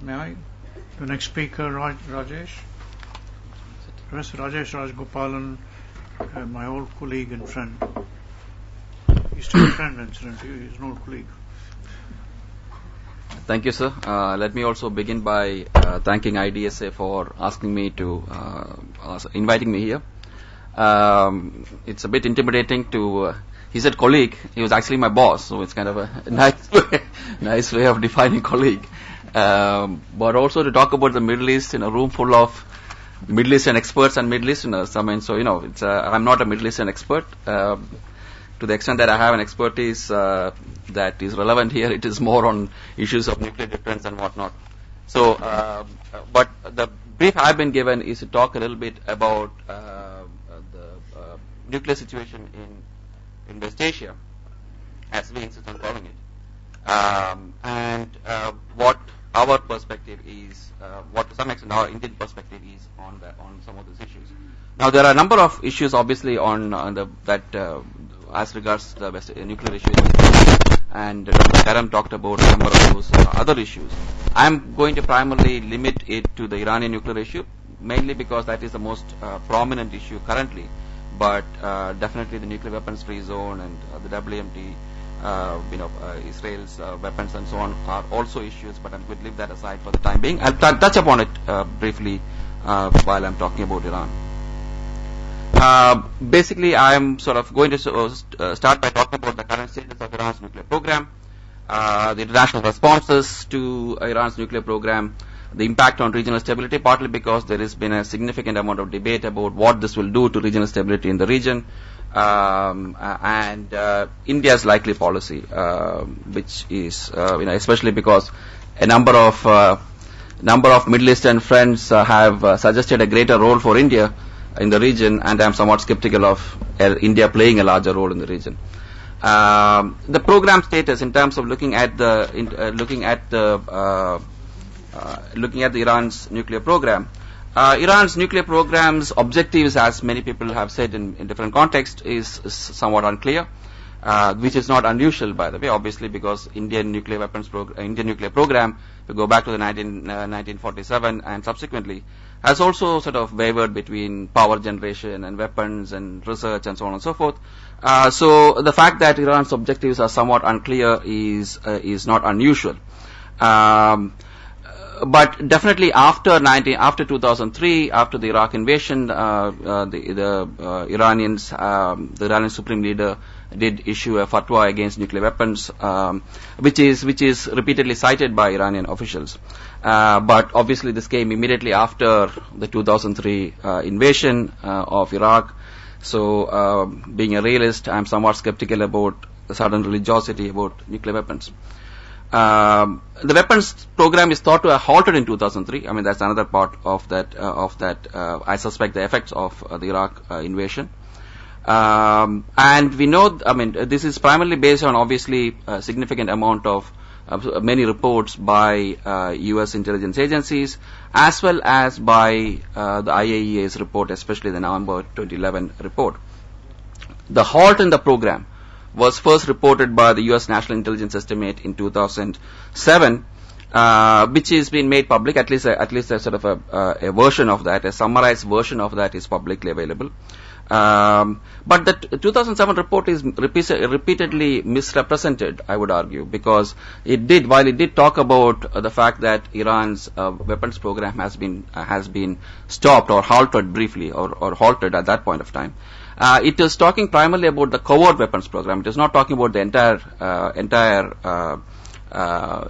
May I? The next speaker, Rajesh. Rajesh Rajagopalan, my old colleague and friend. He's still a friend, incidentally. He's an old colleague. Thank you, sir. Let me also begin by thanking IDSA for asking me to, inviting me here. It's a bit intimidating to, he said colleague, he was actually my boss, so it's kind of a nice way of defining colleague. But also to talk about the Middle East in a room full of Middle Eastern experts and Middle Easterners. I mean, so, it's, I'm not a Middle Eastern expert. To the extent that I have an expertise that is relevant here, it is more on issues of nuclear deterrence and whatnot. So, but the brief I've been given is to talk a little bit about the nuclear situation in West Asia, as we insist on calling it, and what our perspective is, what to some extent our Indian perspective is on some of these issues. Now, there are a number of issues, obviously, as regards the nuclear issues, and Dr. Karam talked about a number of those other issues. I'm going to primarily limit it to the Iranian nuclear issue, mainly because that is the most prominent issue currently. But definitely the nuclear weapons free zone and the WMD, Israel's weapons and so on are also issues. But I'm going to leave that aside for the time being. I'll touch upon it briefly while I'm talking about Iran. Basically, I am sort of going to start by talking about the current status of Iran's nuclear program, the international responses to Iran's nuclear program, the impact on regional stability, partly because there has been a significant amount of debate about what this will do to regional stability in the region, and India's likely policy, which is, especially because a number of Middle Eastern friends have suggested a greater role for India in the region, and I'm somewhat skeptical of India playing a larger role in the region. The program status, in terms of looking at Iran's nuclear program. Iran's nuclear program's objectives, as many people have said in different contexts, is somewhat unclear, which is not unusual, by the way, obviously, because Indian nuclear program, if you go back to the 1947 and subsequently, has also sort of wavered between power generation and weapons and research and so on and so forth. So the fact that Iran's objectives are somewhat unclear is not unusual. But definitely after 2003, after the Iraq invasion, the Iranian Supreme Leader did issue a fatwa against nuclear weapons, which is repeatedly cited by Iranian officials. But obviously this came immediately after the 2003 invasion of Iraq. So, being a realist, I'm somewhat skeptical about the sudden religiosity about nuclear weapons. The weapons program is thought to have halted in 2003. I mean, that's another part of that. I suspect the effects of the Iraq invasion. And we know, I mean, this is primarily based on obviously a significant amount of many reports by U.S. intelligence agencies, as well as by the IAEA's report, especially the November 2011 report. The halt in the program was first reported by the U.S. National Intelligence Estimate in 2007, which has been made public. At least a sort of a version of that, a summarized version of that, is publicly available. But the 2007 report is repeatedly misrepresented, I would argue, because while it did talk about the fact that Iran's weapons program has been stopped or halted briefly, or halted at that point of time. It is talking primarily about the covert weapons program. It is not talking about the entire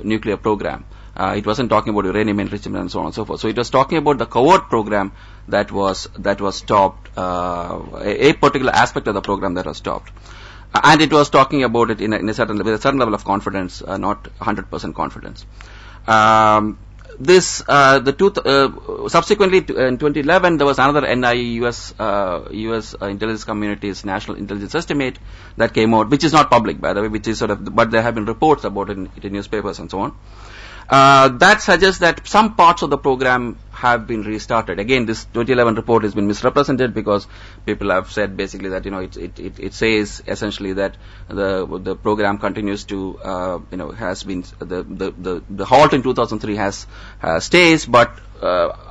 nuclear program. It wasn't talking about uranium enrichment and so on and so forth. So it was talking about the covert program that was stopped, a particular aspect of the program that was stopped, and it was talking about it with a certain level of confidence, not 100% confidence. Subsequently in 2011, there was another NIE U.S. intelligence community's national intelligence estimate that came out, which is not public, by the way, but there have bin reports about it in newspapers and so on. That suggests that some parts of the program have been restarted. Again, this 2011 report has been misrepresented because people have said basically that it says essentially that the program continues to has been the halt in 2003 has stays, but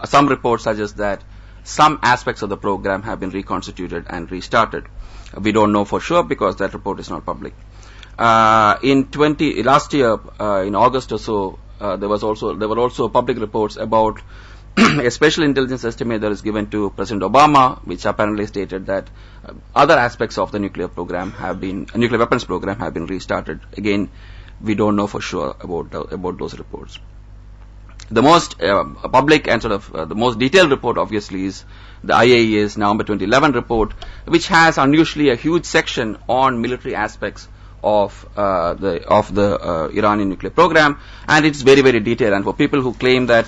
some reports suggest that some aspects of the program have been reconstituted and restarted. We don't know for sure because that report is not public. Last year, in August or so, there were also public reports about a special intelligence estimate that is given to President Obama, which apparently stated that other aspects of the nuclear weapons program have been restarted. Again, we don't know for sure about those reports. The most public and the most detailed report, obviously, is the IAEA's November 2011 report, which has unusually a huge section on military aspects of the Iranian nuclear program, and it's very, very detailed. And for people who claim that,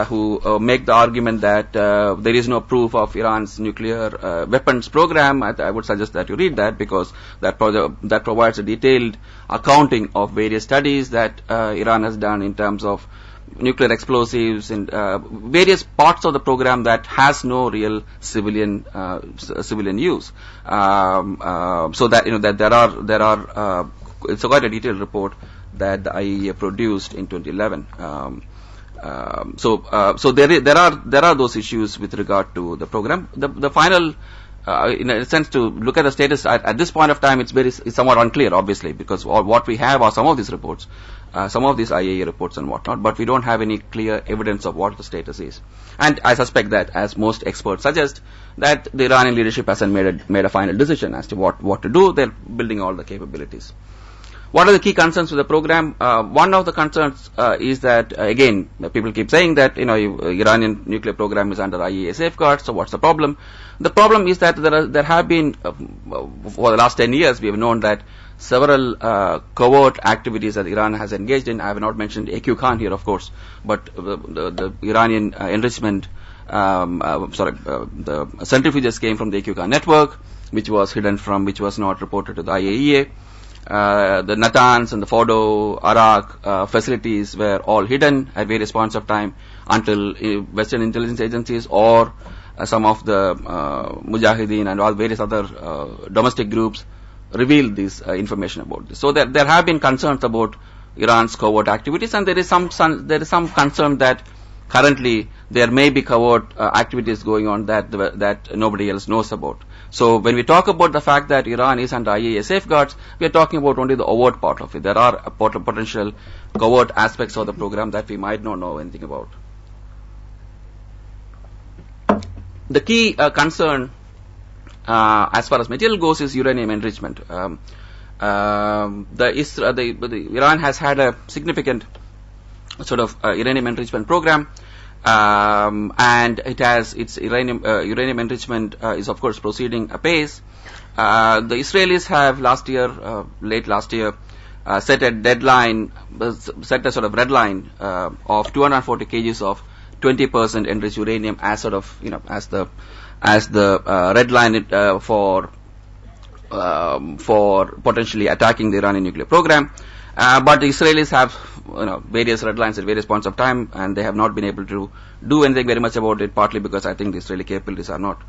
who make the argument that there is no proof of Iran's nuclear weapons program, I would suggest that you read that, because that provides a detailed accounting of various studies that Iran has done in terms of nuclear explosives and various parts of the program that has no real civilian use. So that there are it's quite a detailed report that the IAEA produced in 2011. So there are those issues with regard to the program. The final, in a sense, to look at the status at this point of time, it's somewhat unclear, obviously, because what we have are some of these reports, some of these IAEA reports and whatnot, but we don't have any clear evidence of what the status is. And I suspect that, as most experts suggest, that the Iranian leadership hasn't made a final decision as to what to do. They're building all the capabilities. What are the key concerns with the program? One of the concerns is that, again, people keep saying that Iranian nuclear program is under IAEA safeguards. So what's the problem? The problem is that there have been for the last 10 years we have known that several covert activities that Iran has engaged in. I have not mentioned AQ Khan here, of course, but the Iranian enrichment, the centrifuges came from the AQ Khan network, which was not reported to the IAEA. The Natanz and the Fordo, Arak facilities were all hidden at various points of time until Western intelligence agencies or some of the Mujahideen and all various other domestic groups revealed this information about this. So there have been concerns about Iran's covert activities, and there is some concern that currently there may be covert activities going on that nobody else knows about. So when we talk about the fact that Iran is under IAEA safeguards, we are talking about only the overt part of it. There are potential covert aspects of the program that we might not know anything about. The key concern as far as material goes is uranium enrichment. Iran has had a significant sort of uranium enrichment program. And its uranium enrichment is of course proceeding apace. The Israelis have late last year, set a sort of red line of 240 kgs of 20% enriched uranium as sort of as the red line for potentially attacking the Iranian nuclear program. But the Israelis have various red lines at various points of time, and they have not been able to do anything very much about it, partly because I think the Israeli capabilities are not,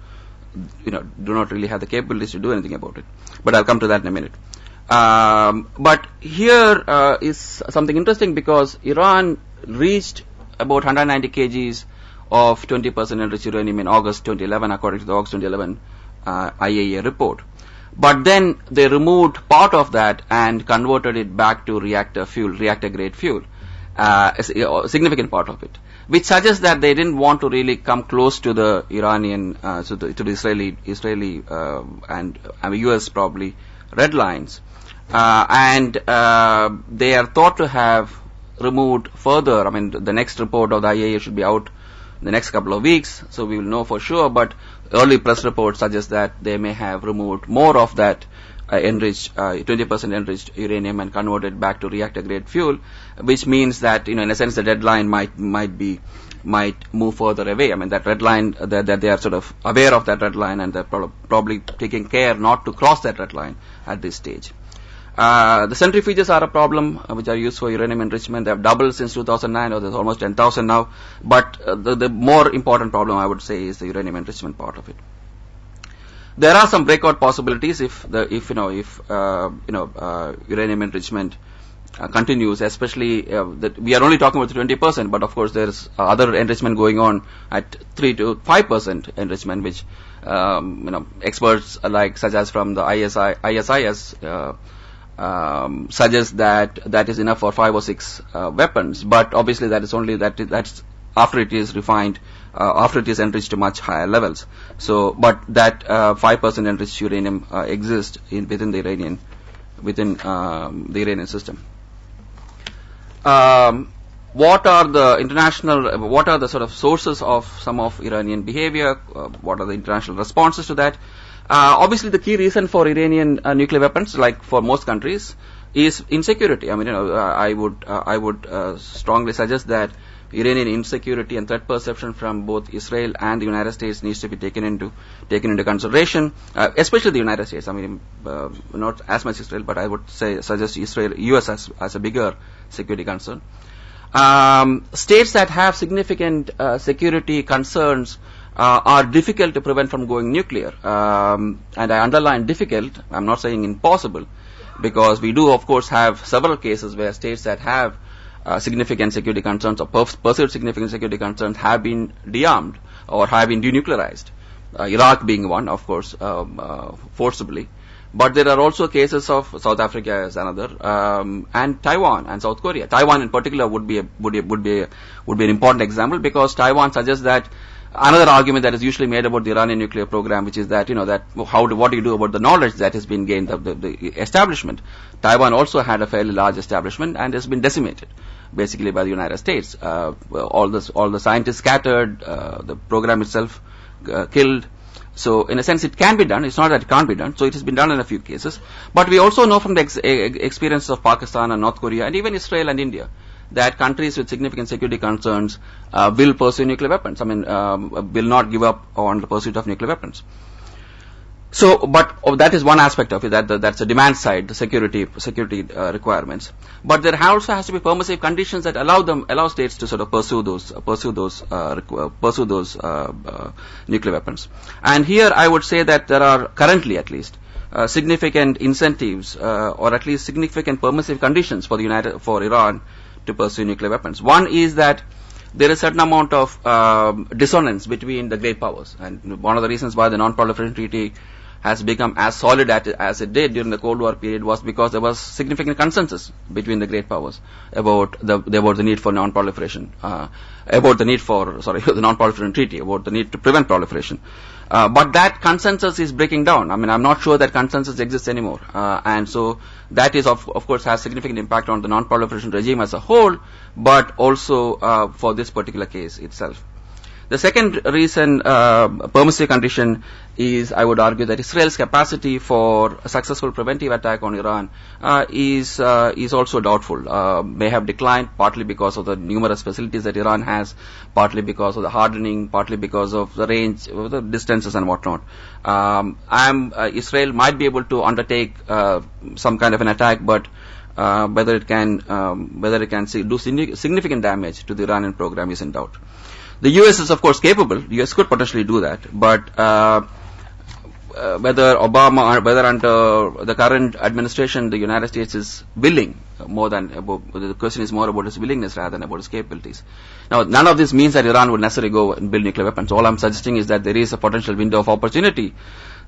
do not really have the capabilities to do anything about it. But I'll come to that in a minute. But here is something interesting, because Iran reached about 190 kgs of 20% enriched uranium in August 2011, according to the August 2011 IAEA report. But then they removed part of that and converted it back to reactor-grade fuel, a significant part of it, which suggests that they didn't want to really come close to the Iranian, to the Israeli and US probably red lines, and they are thought to have removed further. I mean, the next report of the IAEA should be out in the next couple of weeks, so we will know for sure. But early press reports suggest that they may have removed more of that 20% enriched uranium and converted back to reactor-grade fuel, which means that in a sense the deadline might move further away. I mean, that red line, that they are sort of aware of that red line, and they're probably taking care not to cross that red line at this stage. The centrifuges are a problem, which are used for uranium enrichment. They have doubled since 2009, or there's almost 10,000 now. But the more important problem, I would say, is the uranium enrichment part of it. There are some breakout possibilities if uranium enrichment continues, especially that we are only talking about 20%, but of course there's other enrichment going on at 3 to 5% enrichment, which experts such as from the ISIS suggest that is enough for 5 or 6 weapons. But obviously that's after it is refined, after it is enriched to much higher levels. So, but that 5% enriched uranium exists within the Iranian system. What are the sort of sources of some of Iranian behavior? What are the international responses to that? Obviously, the key reason for Iranian nuclear weapons, like for most countries, is insecurity. I mean, I would strongly suggest that Iranian insecurity and threat perception from both Israel and the United States needs to be taken into consideration, especially the United States. I mean, not as much Israel, but I would suggest US as a bigger security concern. States that have significant security concerns are difficult to prevent from going nuclear, and I underline difficult. I'm not saying impossible, because we do, of course, have several cases where states that have significant security concerns or perceived significant security concerns have been de-armed or have been denuclearized. Iraq being one, of course, forcibly. But there are also cases of South Africa as another, and Taiwan and South Korea. Taiwan in particular would be an important example, because Taiwan suggests that another argument that is usually made about the Iranian nuclear program, which is that what do you do about the knowledge that has been gained of the establishment? Taiwan also had a fairly large establishment and has been decimated, basically, by the United States. All the scientists scattered, the program itself killed. So, in a sense, it can be done. It's not that it can't be done. So, it has been done in a few cases. But we also know from the experiences of Pakistan and North Korea and even Israel and India that countries with significant security concerns will pursue nuclear weapons. I mean, will not give up on the pursuit of nuclear weapons. So, but that is one aspect of it. That's the demand side, the security requirements. But there also has to be permissive conditions that allow states to sort of pursue those nuclear weapons. And here, I would say that there are currently, at least, significant incentives or at least significant permissive conditions for Iran to pursue nuclear weapons. One is that there is a certain amount of dissonance between the great powers, and one of the reasons why the Non-Proliferation Treaty has become as solid as it did during the Cold War period was because there was significant consensus between the great powers about the need for non-proliferation, about the need for the Non-Proliferation Treaty, about the need to prevent proliferation. But that consensus is breaking down. I mean, I'm not sure that consensus exists anymore. And so that is, of course, has significant impact on the non-proliferation regime as a whole, but also for this particular case itself. The second reason, permissive condition, is, I would argue, that Israel's capacity for a successful preventive attack on Iran is also doubtful. May have declined, partly because of the numerous facilities that Iran has, partly because of the hardening, partly because of the range, the distances and whatnot. Israel might be able to undertake some kind of an attack, but whether it can do significant damage to the Iranian program is in doubt. The U.S. is, of course, capable. The U.S. could potentially do that, but whether under the current administration, the United States is willing the question is more about its willingness rather than about its capabilities. Now, none of this means that Iran would necessarily go and build nuclear weapons. All I'm suggesting is that there is a potential window of opportunity.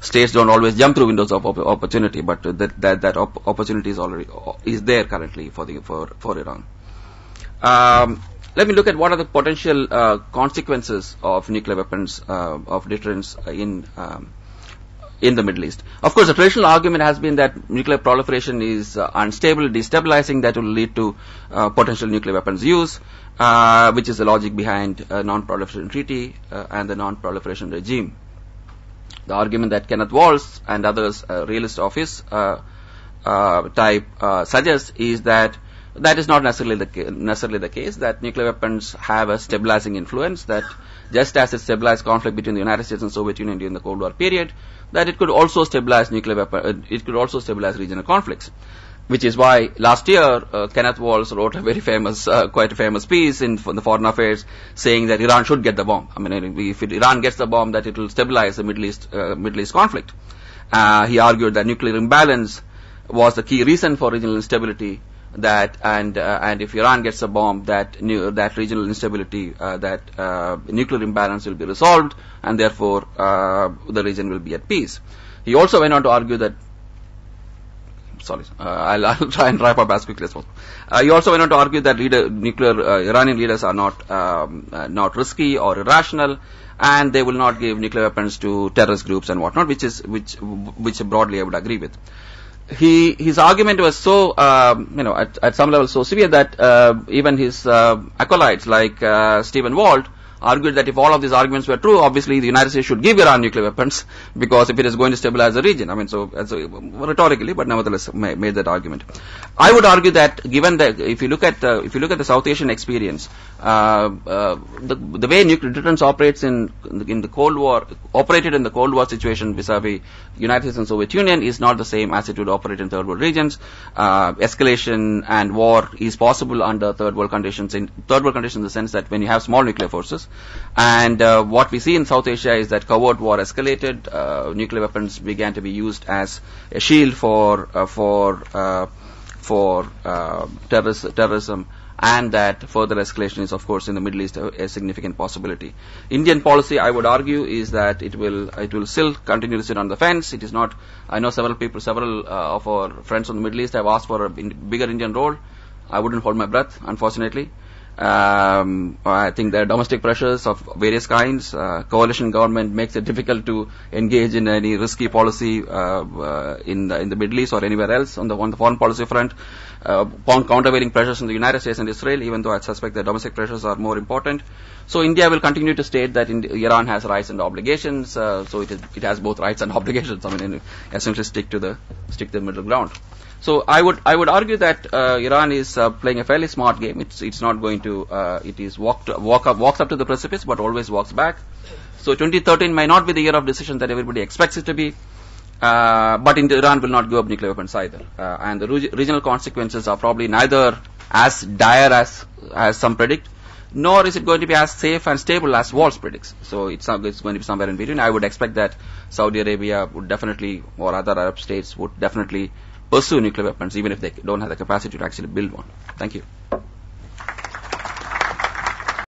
States don't always jump through windows of opportunity, but that opportunity is there currently for Iran. Let me look at what are the potential consequences of nuclear weapons of deterrence in the Middle East. Of course, the traditional argument has been that nuclear proliferation is unstable, destabilizing, that will lead to potential nuclear weapons use, which is the logic behind Non-Proliferation Treaty and the Non-Proliferation Regime. The argument that Kenneth Waltz and others, realist office type, suggest is that is not necessarily the case, that nuclear weapons have a stabilizing influence, that just as it stabilized conflict between the United States and Soviet Union during the Cold War period, that it could also stabilize regional conflicts. Which is why last year Kenneth Walls wrote a very famous, quite a famous piece in the Foreign Affairs, saying that Iran should get the bomb. I mean, if Iran gets the bomb, that it will stabilize the Middle East conflict. He argued that nuclear imbalance was the key reason for regional instability. And if Iran gets a bomb, that regional instability, nuclear imbalance will be resolved, and therefore the region will be at peace. He also went on to argue that. I'll try and wrap up as quickly as possible. He also went on to argue that Iranian leaders are not risky or irrational, and they will not give nuclear weapons to terrorist groups and whatnot, which broadly I would agree with. His argument was so, at some level so severe that even his acolytes like Stephen Walt argued that if all of these arguments were true, obviously the United States should give Iran nuclear weapons, because if it is going to stabilize the region. I mean, so rhetorically, but nevertheless made that argument. I would argue that given that if you look at the South Asian experience, the way nuclear deterrence operates in the Cold War, operated in the Cold War situation vis-a-vis United States and Soviet Union is not the same as it would operate in third world regions. Escalation and war is possible under third world conditions. In third world conditions, in the sense that when you have small nuclear forces. And what we see in South Asia is that covert war escalated. Nuclear weapons began to be used as a shield for terrorism, and that further escalation is, of course, in the Middle East a significant possibility. Indian policy, I would argue, is that it will still continue to sit on the fence. It is not. I know several of our friends from the Middle East have asked for a bigger Indian role. I wouldn't hold my breath, unfortunately. I think there are domestic pressures of various kinds. Coalition government makes it difficult to engage in any risky policy in the Middle East or anywhere else on the foreign policy front. Countervailing pressures in the United States and Israel, even though I suspect that domestic pressures are more important. So India will continue to state that Iran has rights and obligations. So it has both rights and obligations. I mean, essentially stick to the middle ground. So I would argue that Iran is playing a fairly smart game. It's not going to walks up to the precipice, but always walks back. So 2013 may not be the year of decision that everybody expects it to be, but Iran will not give up nuclear weapons either. And the regional consequences are probably neither as dire as some predict, nor is it going to be as safe and stable as Walls predicts. So it's going to be somewhere in between. I would expect that Saudi Arabia would definitely, or other Arab states would definitely pursue nuclear weapons, even if they don't have the capacity to actually build one. Thank you.